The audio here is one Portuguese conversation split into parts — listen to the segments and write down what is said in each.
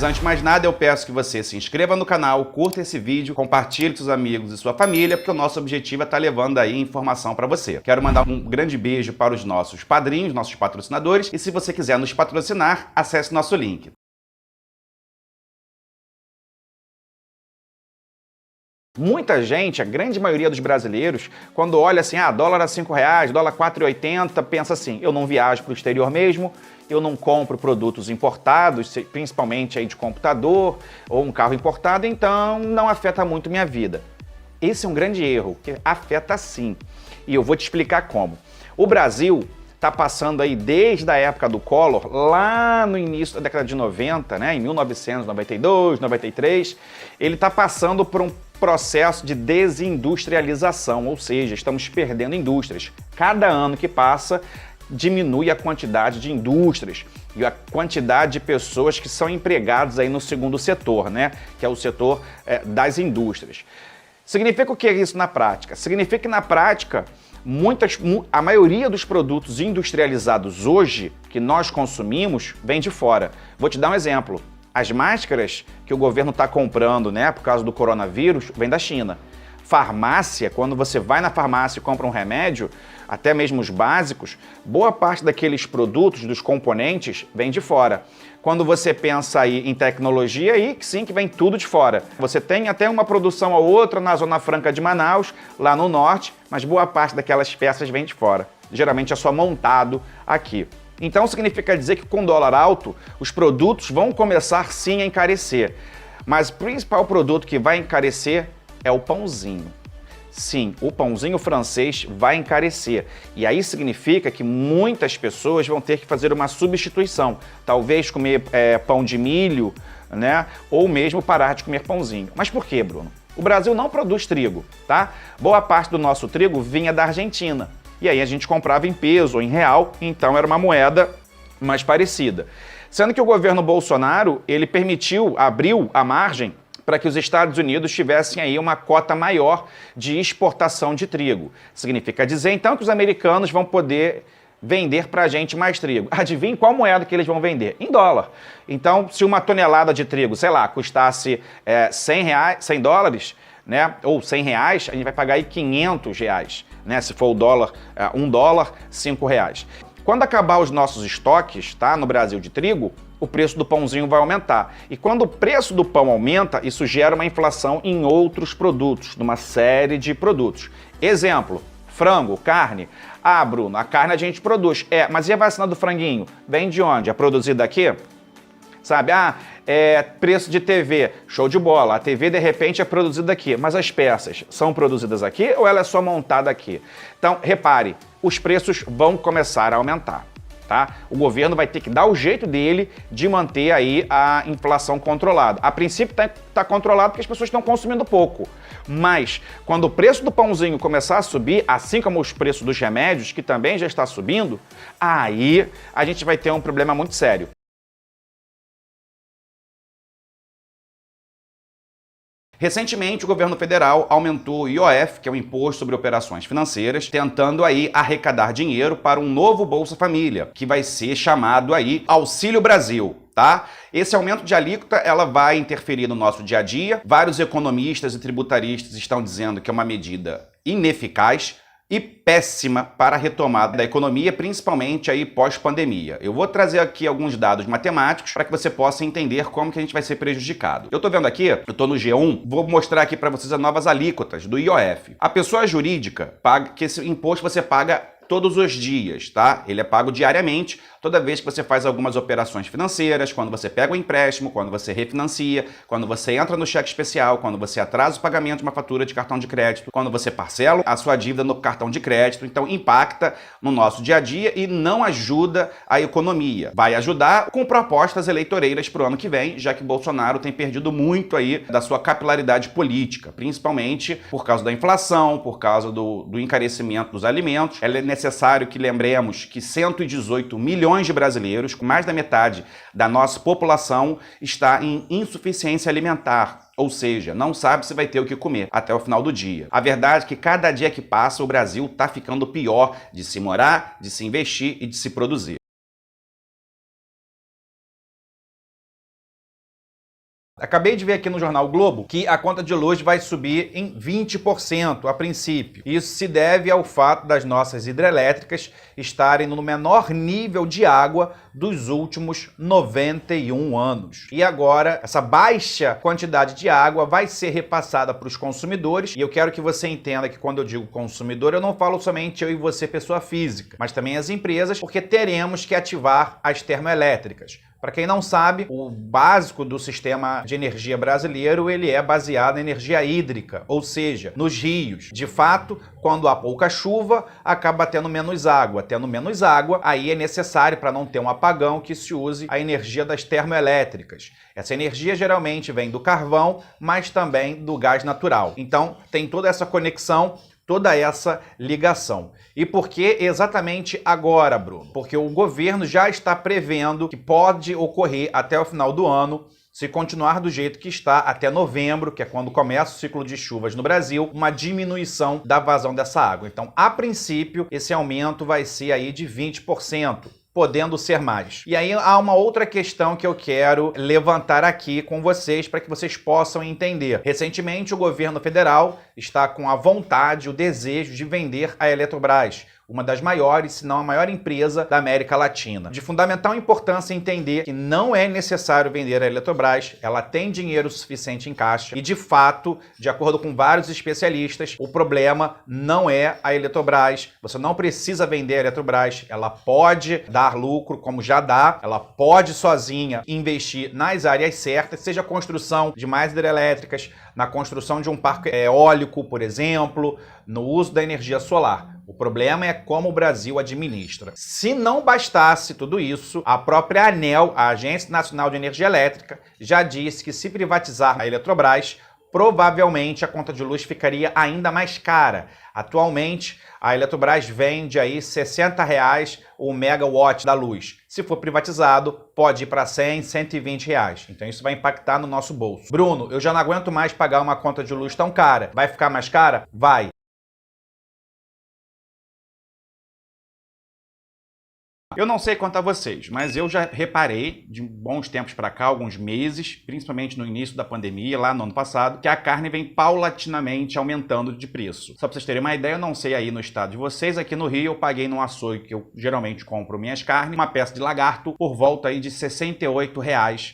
Antes de mais nada, eu peço que você se inscreva no canal, curta esse vídeo, compartilhe com seus amigos e sua família, porque o nosso objetivo é estar levando aí informação para você. Quero mandar um grande beijo para os nossos padrinhos, nossos patrocinadores, e se você quiser nos patrocinar, acesse nosso link. Muita gente, a grande maioria dos brasileiros, quando olha assim, dólar a R$5, dólar 4,80, pensa assim, eu não viajo para o exterior mesmo, eu não compro produtos importados, principalmente aí de computador ou um carro importado, então não afeta muito minha vida. Esse é um grande erro, que afeta sim. E eu vou te explicar como. O Brasil está passando aí desde a época do Collor, lá no início da década de 90, né, em 1992, 93, ele está passando por um processo de desindustrialização, ou seja, estamos perdendo indústrias. Cada ano que passa, diminui a quantidade de indústrias e a quantidade de pessoas que são empregadas aí no segundo setor, né, que é o setor das indústrias. Significa o que é isso na prática? Significa que na prática, a maioria dos produtos industrializados hoje que nós consumimos vem de fora. Vou te dar um exemplo. As máscaras que o governo está comprando, né, por causa do coronavírus, vem da China. Farmácia, quando você vai na farmácia e compra um remédio, até mesmo os básicos, boa parte daqueles produtos, dos componentes, vem de fora. Quando você pensa aí em tecnologia, aí sim que vem tudo de fora. Você tem até uma produção ou outra na Zona Franca de Manaus, lá no norte, mas boa parte daquelas peças vem de fora. Geralmente é só montado aqui. Então significa dizer que com dólar alto, os produtos vão começar sim a encarecer. Mas o principal produto que vai encarecer é o pãozinho. Sim, o pãozinho francês vai encarecer. E aí significa que muitas pessoas vão ter que fazer uma substituição. Talvez comer pão de milho, né? Ou mesmo parar de comer pãozinho. Mas por quê, Bruno? O Brasil não produz trigo, tá? Boa parte do nosso trigo vinha da Argentina. E aí a gente comprava em peso ou em real, então era uma moeda mais parecida. Sendo que o governo Bolsonaro, ele abriu a margem para que os Estados Unidos tivessem aí uma cota maior de exportação de trigo. Significa dizer, então, que os americanos vão poder vender para a gente mais trigo. Adivinha qual moeda que eles vão vender? Em dólar. Então, se uma tonelada de trigo, sei lá, custasse $100, né, ou R$100, a gente vai pagar aí R$500, né, se for o dólar, $1, R$5. Quando acabar os nossos estoques, tá, no Brasil de trigo, o preço do pãozinho vai aumentar. E quando o preço do pão aumenta, isso gera uma inflação em outros produtos, numa série de produtos. Exemplo, frango, carne. Bruno, a carne a gente produz. Mas e a vacina do franguinho? Vem de onde? É produzida aqui? Sabe, preço de TV, show de bola, a TV de repente é produzida aqui, mas as peças são produzidas aqui ou ela é só montada aqui? Então, repare, os preços vão começar a aumentar, tá? O governo vai ter que dar o jeito dele de manter aí a inflação controlada. A princípio tá controlado porque as pessoas estão consumindo pouco, mas quando o preço do pãozinho começar a subir, assim como os preços dos remédios, que também já está subindo, aí a gente vai ter um problema muito sério. Recentemente, o governo federal aumentou o IOF, que é o Imposto sobre Operações Financeiras, tentando aí arrecadar dinheiro para um novo Bolsa Família, que vai ser chamado aí Auxílio Brasil, tá? Esse aumento de alíquota, ela vai interferir no nosso dia a dia. Vários economistas e tributaristas estão dizendo que é uma medida ineficaz e péssima para a retomada da economia, principalmente aí pós-pandemia. Eu vou trazer aqui alguns dados matemáticos para que você possa entender como que a gente vai ser prejudicado. Eu tô vendo aqui, eu tô no G1, vou mostrar aqui para vocês as novas alíquotas do IOF. A pessoa jurídica paga, que esse imposto você paga todos os dias, tá? Ele é pago diariamente, toda vez que você faz algumas operações financeiras, quando você pega um empréstimo, quando você refinancia, quando você entra no cheque especial, quando você atrasa o pagamento de uma fatura de cartão de crédito, quando você parcela a sua dívida no cartão de crédito. Então impacta no nosso dia a dia e não ajuda a economia. Vai ajudar com propostas eleitoreiras para o ano que vem, já que Bolsonaro tem perdido muito aí da sua capilaridade política, principalmente por causa da inflação, por causa do encarecimento dos alimentos. É necessário que lembremos que 118 milhões de brasileiros, com mais da metade da nossa população, está em insuficiência alimentar, ou seja, não sabe se vai ter o que comer até o final do dia. A verdade é que cada dia que passa o Brasil está ficando pior de se morar, de se investir e de se produzir. Acabei de ver aqui no jornal o Globo que a conta de luz vai subir em 20% a princípio. Isso se deve ao fato das nossas hidrelétricas estarem no menor nível de água dos últimos 91 anos. E agora, essa baixa quantidade de água vai ser repassada para os consumidores. E eu quero que você entenda que quando eu digo consumidor, eu não falo somente eu e você, pessoa física, mas também as empresas, porque teremos que ativar as termoelétricas. Para quem não sabe, o básico do sistema de energia brasileiro, ele é baseado em energia hídrica, ou seja, nos rios. De fato, quando há pouca chuva, acaba tendo menos água. Tendo menos água, aí é necessário, para não ter um apagão, que se use a energia das termoelétricas. Essa energia geralmente vem do carvão, mas também do gás natural. Então, tem toda essa conexão, toda essa ligação. E por que exatamente agora, Bruno? Porque o governo já está prevendo que pode ocorrer até o final do ano, se continuar do jeito que está até novembro, que é quando começa o ciclo de chuvas no Brasil, uma diminuição da vazão dessa água. Então, a princípio, esse aumento vai ser aí de 20%. Podendo ser mais. E aí há uma outra questão que eu quero levantar aqui com vocês para que vocês possam entender. Recentemente, o governo federal está com a vontade, o desejo de vender a Eletrobras, uma das maiores, se não a maior empresa da América Latina. De fundamental importância entender que não é necessário vender a Eletrobras, ela tem dinheiro suficiente em caixa e, de fato, de acordo com vários especialistas, o problema não é a Eletrobras. Você não precisa vender a Eletrobras, ela pode dar lucro, como já dá, ela pode sozinha investir nas áreas certas, seja a construção de mais hidrelétricas, na construção de um parque eólico, por exemplo, no uso da energia solar. O problema é como o Brasil administra. Se não bastasse tudo isso, a própria ANEEL, a Agência Nacional de Energia Elétrica, já disse que se privatizar a Eletrobras, provavelmente a conta de luz ficaria ainda mais cara. Atualmente, a Eletrobras vende aí R$ 60 o megawatt da luz. Se for privatizado, pode ir para 100, 120 reais. Então isso vai impactar no nosso bolso. Bruno, eu já não aguento mais pagar uma conta de luz tão cara. Vai ficar mais cara? Vai. Eu não sei quanto a vocês, mas eu já reparei de bons tempos para cá, alguns meses, principalmente no início da pandemia, lá no ano passado, que a carne vem paulatinamente aumentando de preço. Só para vocês terem uma ideia, eu não sei aí no estado de vocês, aqui no Rio eu paguei num açougue que eu geralmente compro minhas carnes, uma peça de lagarto por volta aí de R$ 68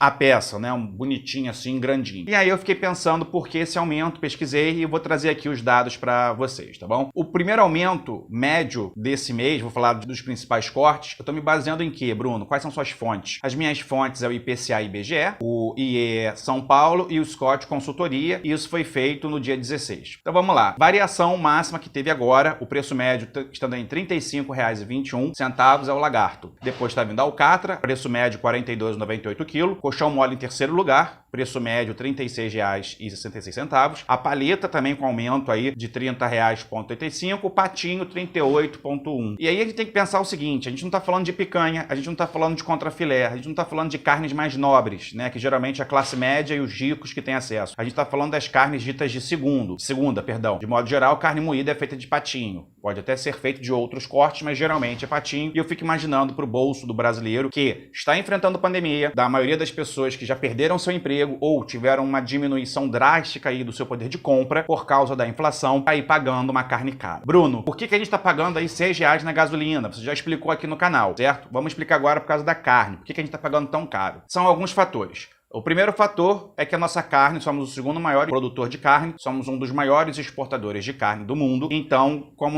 a peça, né? Um bonitinho assim, grandinho. E aí eu fiquei pensando por que esse aumento, pesquisei e vou trazer aqui os dados para vocês, tá bom? O primeiro aumento médio desse mês, vou falar dos principais cortes. Eu tô me baseando em quê, Bruno? Quais são suas fontes? As minhas fontes é o IPCA e IBGE, o IE São Paulo e o Scott Consultoria, e isso foi feito no dia 16. Então vamos lá. Variação máxima que teve agora, o preço médio estando em R$ 35,21 é o lagarto. Depois está vindo a alcatra, preço médio R$ 42,98 kg. Colchão mole em terceiro lugar, preço médio R$ 36,66. A paleta também com aumento aí de R$ 30,85. O patinho R$ 38,1. E aí a gente tem que pensar o seguinte, a gente não está falando de picanha, a gente não está falando de contrafilé, a gente não está falando de carnes mais nobres, né, que geralmente é a classe média e os ricos que têm acesso. A gente está falando das carnes ditas de segunda, perdão. De modo geral, carne moída é feita de patinho. Pode até ser feito de outros cortes, mas geralmente é patinho. E eu fico imaginando para o bolso do brasileiro que está enfrentando pandemia, da maioria das pessoas que já perderam seu emprego ou tiveram uma diminuição drástica aí do seu poder de compra por causa da inflação, aí pagando uma carne cara. Bruno, por que a gente está pagando aí R$ 6 na gasolina? Você já explicou aqui no canal, certo? Vamos explicar agora por causa da carne. Por que a gente está pagando tão caro? São alguns fatores. O primeiro fator é que a nossa carne, somos o segundo maior produtor de carne, somos um dos maiores exportadores de carne do mundo. Então, como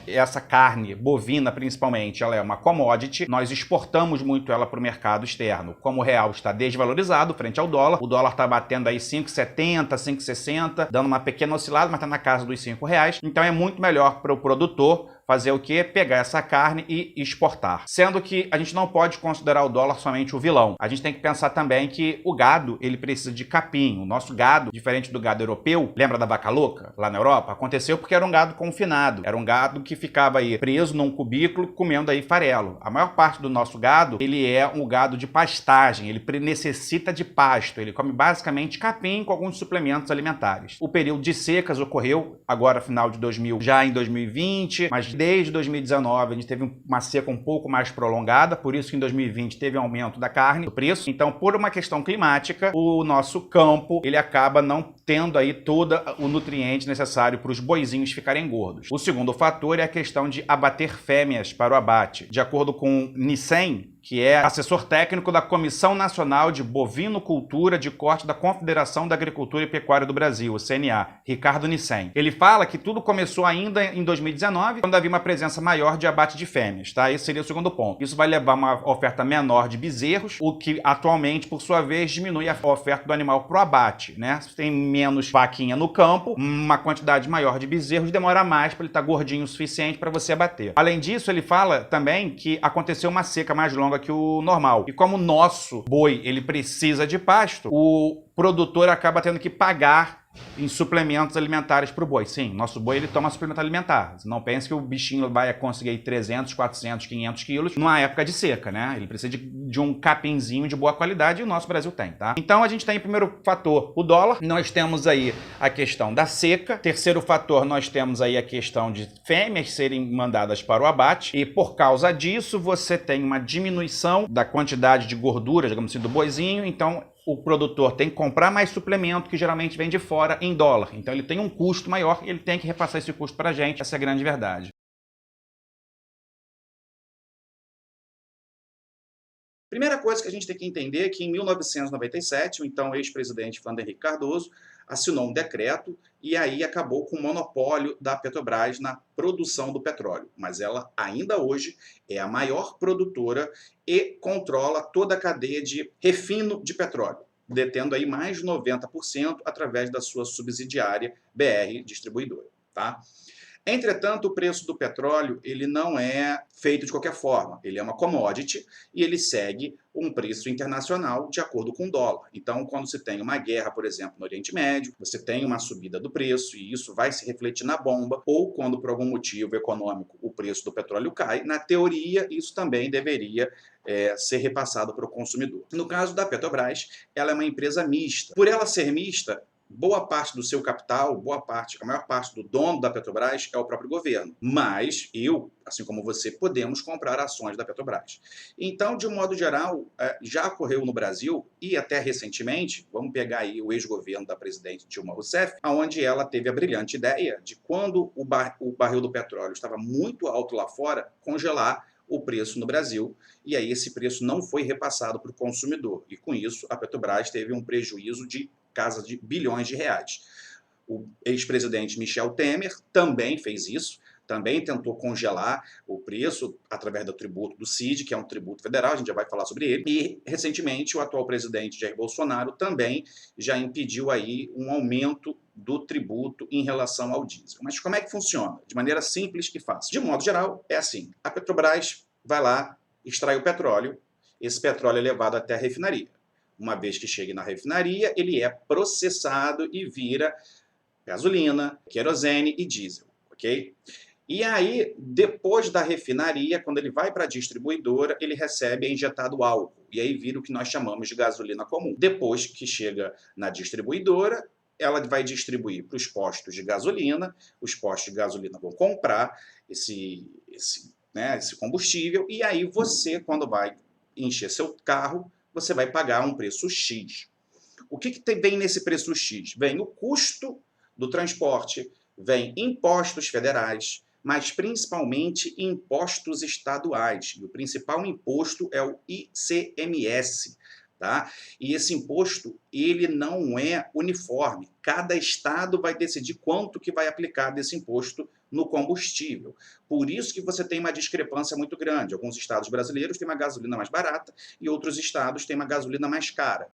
essa carne bovina, principalmente, ela é uma commodity, nós exportamos muito ela para o mercado externo. Como o real está desvalorizado frente ao dólar, o dólar está batendo aí 5,70, 5,60, dando uma pequena oscilada, mas está na casa dos R$ 5. Então é muito melhor para o produtor fazer o quê? Pegar essa carne e exportar. Sendo que a gente não pode considerar o dólar somente o vilão. A gente tem que pensar também que o gado, ele precisa de capim. O nosso gado, diferente do gado europeu, lembra da vaca louca lá na Europa? Aconteceu porque era um gado confinado. Era um gado que ficava aí preso num cubículo comendo aí farelo. A maior parte do nosso gado, ele é um gado de pastagem. Ele necessita de pasto. Ele come basicamente capim com alguns suplementos alimentares. O período de secas ocorreu agora final de 2000, já em 2020, mas Desde 2019 a gente teve uma seca um pouco mais prolongada, por isso que em 2020 teve aumento da carne, do preço. Então, por uma questão climática, o nosso campo ele acaba não tendo aí todo o nutriente necessário para os boizinhos ficarem gordos. O segundo fator é a questão de abater fêmeas para o abate. De acordo com Nissen, que é assessor técnico da Comissão Nacional de Bovinocultura de Corte da Confederação da Agricultura e Pecuária do Brasil, o CNA, Ricardo Nissen. Ele fala que tudo começou ainda em 2019, quando havia uma presença maior de abate de fêmeas, tá? Esse seria o segundo ponto. Isso vai levar a uma oferta menor de bezerros, o que atualmente, por sua vez, diminui a oferta do animal para o abate, né? Se tem menos vaquinha no campo, uma quantidade maior de bezerros demora mais para ele estar gordinho o suficiente para você abater. Além disso, ele fala também que aconteceu uma seca mais longa que o normal. E como o nosso boi ele precisa de pasto, o produtor acaba tendo que pagar em suplementos alimentares para o boi. Sim, nosso boi ele toma suplemento alimentar. Não pense que o bichinho vai conseguir 300, 400, 500 quilos numa época de seca, né? Ele precisa de um capinzinho de boa qualidade e o nosso Brasil tem, tá? Então a gente tem, primeiro fator, o dólar. Nós temos aí a questão da seca. Terceiro fator, nós temos aí a questão de fêmeas serem mandadas para o abate. E por causa disso, você tem uma diminuição da quantidade de gordura, digamos assim, do boizinho. Então, o produtor tem que comprar mais suplemento que geralmente vem de fora em dólar. Então ele tem um custo maior e ele tem que repassar esse custo para a gente. Essa é a grande verdade. Primeira coisa que a gente tem que entender é que em 1997, o então ex-presidente Fernando Henrique Cardoso assinou um decreto e aí acabou com o monopólio da Petrobras na produção do petróleo. Mas ela ainda hoje é a maior produtora e controla toda a cadeia de refino de petróleo, detendo aí mais de 90% através da sua subsidiária BR Distribuidora, tá? Entretanto, o preço do petróleo ele não é feito de qualquer forma. Ele é uma commodity e ele segue um preço internacional de acordo com o dólar. Então, quando você tem uma guerra, por exemplo, no Oriente Médio, você tem uma subida do preço e isso vai se refletir na bomba, ou quando por algum motivo econômico o preço do petróleo cai, na teoria isso também deveria ser repassado para o consumidor. No caso da Petrobras, ela é uma empresa mista. Por ela ser mista, boa parte do seu capital, a maior parte do dono da Petrobras é o próprio governo. Mas eu, assim como você, podemos comprar ações da Petrobras. Então, de um modo geral, já ocorreu no Brasil e até recentemente, vamos pegar aí o ex-governo da presidente Dilma Rousseff, onde ela teve a brilhante ideia de quando o barril do petróleo estava muito alto lá fora, congelar o preço no Brasil, e aí esse preço não foi repassado para o consumidor. E com isso, a Petrobras teve um prejuízo de casa de bilhões de reais. O ex-presidente Michel Temer também fez isso, também tentou congelar o preço através do tributo do CID, que é um tributo federal, a gente já vai falar sobre ele, e recentemente o atual presidente Jair Bolsonaro também já impediu aí um aumento do tributo em relação ao diesel. Mas como é que funciona? De maneira simples e fácil. De modo geral, é assim, a Petrobras vai lá, extrai o petróleo, esse petróleo é levado até a refinaria. Uma vez que chegue na refinaria, ele é processado e vira gasolina, querosene e diesel, ok? E aí, depois da refinaria, quando ele vai para a distribuidora, ele recebe injetado álcool. E aí vira o que nós chamamos de gasolina comum. Depois que chega na distribuidora, ela vai distribuir para os postos de gasolina. Os postos de gasolina vão comprar esse combustível. E aí você, quando vai encher seu carro, você vai pagar um preço X. O que vem nesse preço X? Vem o custo do transporte, vem impostos federais, mas principalmente impostos estaduais. E o principal imposto é o ICMS. Tá? E esse imposto, ele não é uniforme. Cada estado vai decidir quanto que vai aplicar desse imposto no combustível. Por isso que você tem uma discrepância muito grande. Alguns estados brasileiros têm uma gasolina mais barata e outros estados têm uma gasolina mais cara.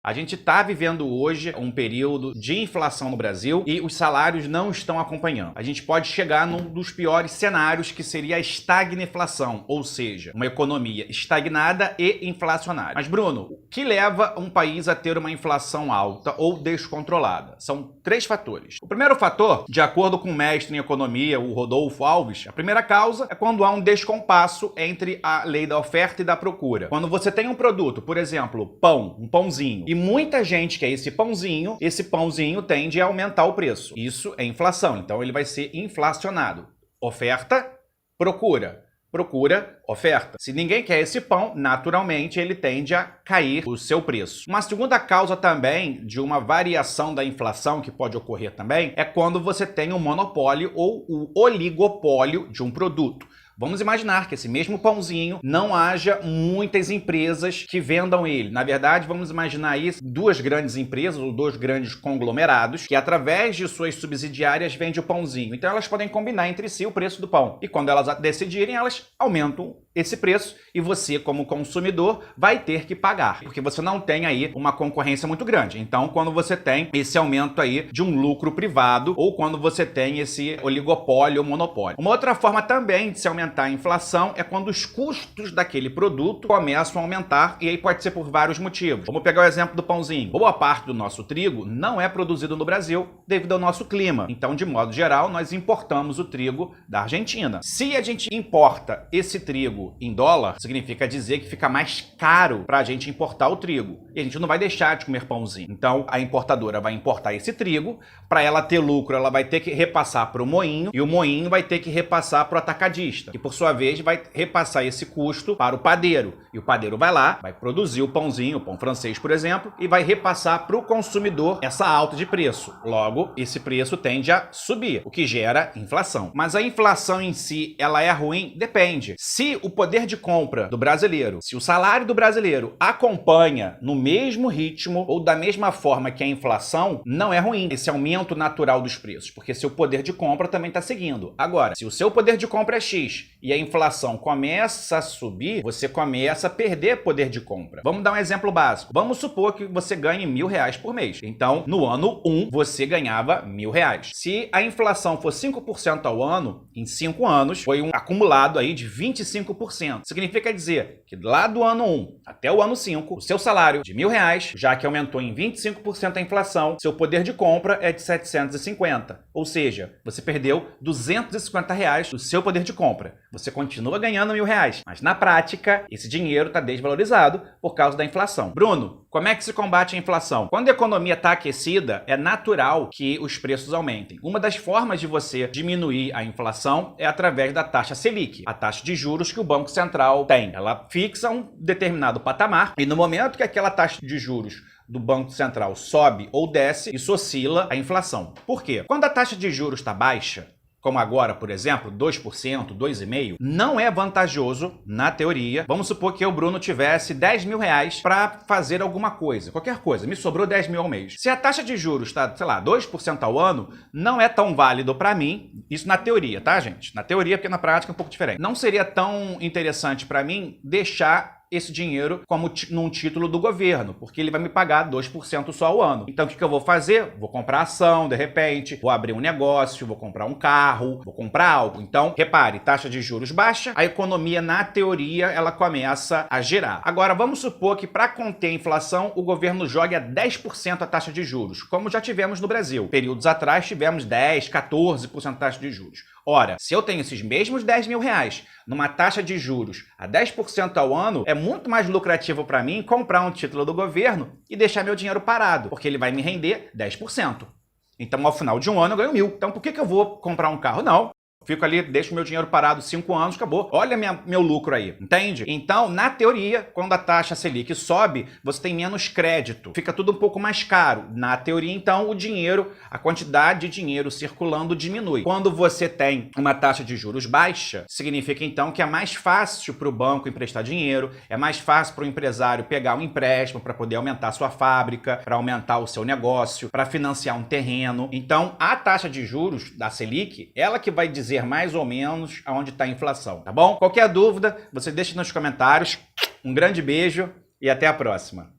A gente está vivendo hoje um período de inflação no Brasil e os salários não estão acompanhando. A gente pode chegar num dos piores cenários, que seria a estagflação, ou seja, uma economia estagnada e inflacionária. Mas, Bruno, o que leva um país a ter uma inflação alta ou descontrolada? São 3 fatores. O primeiro fator, de acordo com o mestre em economia, o Rodolfo Alves, a primeira causa é quando há um descompasso entre a lei da oferta e da procura. Quando você tem um produto, por exemplo, pão, um pãozinho, e muita gente quer esse pãozinho tende a aumentar o preço. Isso é inflação, então ele vai ser inflacionado. Oferta, procura. Procura, oferta. Se ninguém quer esse pão, naturalmente ele tende a cair o seu preço. Uma segunda causa também de uma variação da inflação que pode ocorrer também é quando você tem um monopólio ou o oligopólio de um produto. Vamos imaginar que esse mesmo pãozinho não haja muitas empresas que vendam ele. Na verdade, vamos imaginar aí duas grandes empresas ou dois grandes conglomerados que, através de suas subsidiárias, vendem o pãozinho. Então, elas podem combinar entre si o preço do pão. E quando elas decidirem, elas aumentam esse preço e você, como consumidor, vai ter que pagar, porque você não tem aí uma concorrência muito grande. Então, quando você tem esse aumento aí de um lucro privado ou quando você tem esse oligopólio ou monopólio. Uma outra forma também de se aumentar a inflação é quando os custos daquele produto começam a aumentar, e aí pode ser por vários motivos. Vamos pegar o exemplo do pãozinho. Boa parte do nosso trigo não é produzido no Brasil devido ao nosso clima. Então, de modo geral, nós importamos o trigo da Argentina. Se a gente importa esse trigo em dólar, significa dizer que fica mais caro para a gente importar o trigo. E a gente não vai deixar de comer pãozinho. Então, a importadora vai importar esse trigo. Para ela ter lucro, ela vai ter que repassar para o moinho. E o moinho vai ter que repassar para o atacadista. E, por sua vez, vai repassar esse custo para o padeiro. E o padeiro vai lá, vai produzir o pãozinho, o pão francês, por exemplo, e vai repassar para o consumidor essa alta de preço. Logo, esse preço tende a subir, o que gera inflação. Mas a inflação em si, ela é ruim? Depende. Se o poder de compra do brasileiro, se o salário do brasileiro acompanha no mesmo ritmo ou da mesma forma que a inflação, não é ruim esse aumento natural dos preços, porque seu poder de compra também está seguindo. Agora, se o seu poder de compra é X e a inflação começa a subir, você começa a perder poder de compra. Vamos dar um exemplo básico. Vamos supor que você ganhe R$1.000 por mês. Então, no ano 1, você ganhava R$1.000. Se a inflação for 5% ao ano, em 5 anos, foi um acumulado aí de 25%. Significa dizer que lá do ano 1 até o ano 5, o seu salário de R$1.000, já que aumentou em 25% a inflação, seu poder de compra é de 750. Ou seja, você perdeu R$250 do seu poder de compra. Você continua ganhando R$1.000, mas na prática, esse dinheiro está desvalorizado por causa da inflação. Bruno, como é que se combate a inflação? Quando a economia está aquecida, é natural que os preços aumentem. Uma das formas de você diminuir a inflação é através da taxa Selic, a taxa de juros que o Banco Central tem. Ela fixa um determinado patamar e no momento que aquela taxa de juros do Banco Central sobe ou desce, isso oscila a inflação. Por quê? Quando a taxa de juros está baixa, como agora, por exemplo, 2%, 2,5%, não é vantajoso, na teoria. Vamos supor que eu, Bruno, tivesse R$10.000 para fazer alguma coisa, qualquer coisa, me sobrou 10 mil ao mês. Se a taxa de juros está, sei lá, 2% ao ano, não é tão válido para mim, isso na teoria, tá, gente? Na teoria, porque na prática é um pouco diferente. Não seria tão interessante para mim deixar esse dinheiro como num título do governo, porque ele vai me pagar 2% só ao ano. Então, o que eu vou fazer? Vou comprar ação, de repente, vou abrir um negócio, vou comprar um carro, vou comprar algo. Então, repare, taxa de juros baixa, a economia, na teoria, ela começa a girar. Agora, vamos supor que para conter a inflação, o governo joga 10% a taxa de juros, como já tivemos no Brasil. Períodos atrás, tivemos 10%, 14% de taxa de juros. Ora, se eu tenho esses mesmos R$10.000 numa taxa de juros a 10% ao ano, é muito mais lucrativo para mim comprar um título do governo e deixar meu dinheiro parado, porque ele vai me render 10%. Então, ao final de um ano, eu ganho 1.000. Então, por que eu vou comprar um carro? Não. Fico ali, deixo meu dinheiro parado 5 anos, acabou. Olha meu lucro aí, entende? Então, na teoria, quando a taxa Selic sobe, você tem menos crédito. Fica tudo um pouco mais caro. Na teoria, então, o dinheiro, a quantidade de dinheiro circulando diminui. Quando você tem uma taxa de juros baixa, significa, então, que é mais fácil para o banco emprestar dinheiro, é mais fácil para o empresário pegar um empréstimo para poder aumentar a sua fábrica, para aumentar o seu negócio, para financiar um terreno. Então, a taxa de juros da Selic, ela que vai dizer mais ou menos aonde está a inflação, tá bom? Qualquer dúvida, você deixa nos comentários. Um grande beijo e até a próxima.